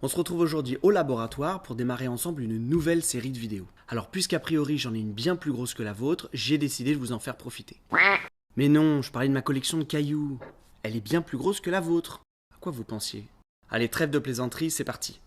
On se retrouve aujourd'hui au laboratoire pour démarrer ensemble une nouvelle série de vidéos. Alors puisqu'a priori j'en ai une bien plus grosse que la vôtre, j'ai décidé de vous en faire profiter. Mais non, je parlais de ma collection de cailloux. Elle est bien plus grosse que la vôtre. À quoi vous pensiez? Allez, trêve de plaisanterie, c'est parti.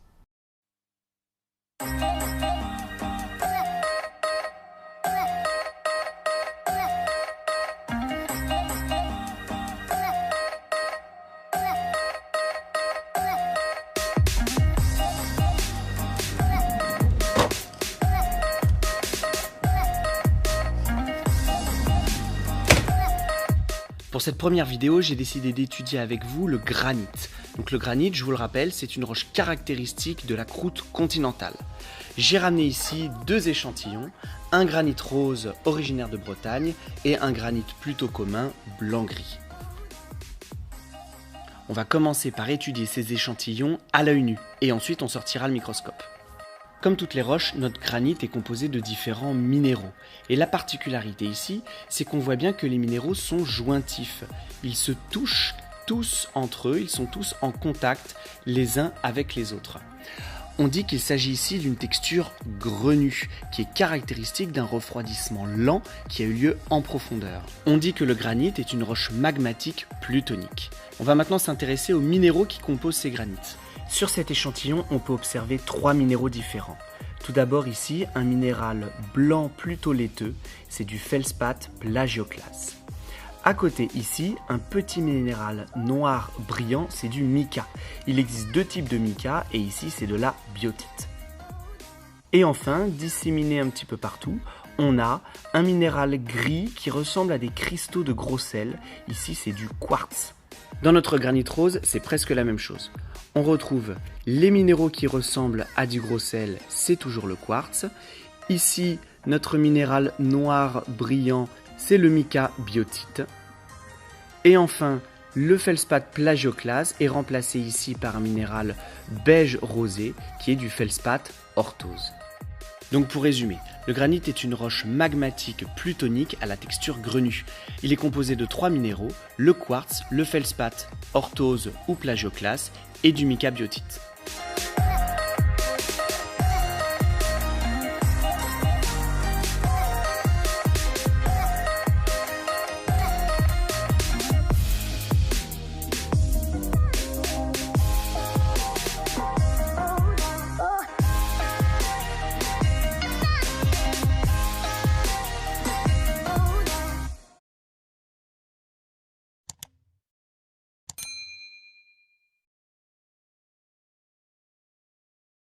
Pour cette première vidéo, j'ai décidé d'étudier avec vous le granit. Donc le granit, je vous le rappelle, c'est une roche caractéristique de la croûte continentale. J'ai ramené ici deux échantillons, un granit rose originaire de Bretagne et un granit plutôt commun blanc-gris. On va commencer par étudier ces échantillons à l'œil nu et ensuite on sortira le microscope. Comme toutes les roches, notre granit est composé de différents minéraux. Et la particularité ici, c'est qu'on voit bien que les minéraux sont jointifs. Ils se touchent tous entre eux, ils sont tous en contact les uns avec les autres. On dit qu'il s'agit ici d'une texture grenue, qui est caractéristique d'un refroidissement lent qui a eu lieu en profondeur. On dit que le granit est une roche magmatique plutonique. On va maintenant s'intéresser aux minéraux qui composent ces granites. Sur cet échantillon, on peut observer trois minéraux différents. Tout d'abord ici, un minéral blanc plutôt laiteux, c'est du feldspath plagioclase. À côté ici, un petit minéral noir brillant, c'est du mica. Il existe deux types de mica et ici c'est de la biotite. Et enfin, disséminé un petit peu partout, on a un minéral gris qui ressemble à des cristaux de gros sel. Ici c'est du quartz. Dans notre granit rose, c'est presque la même chose. On retrouve les minéraux qui ressemblent à du gros sel, c'est toujours le quartz. Ici, notre minéral noir brillant, c'est le mica biotite. Et enfin, le feldspath plagioclase est remplacé ici par un minéral beige rosé qui est du feldspath orthose. Donc pour résumer, le granit est une roche magmatique plutonique à la texture grenue. Il est composé de trois minéraux, le quartz, le feldspath orthose ou plagioclase et du mica biotite.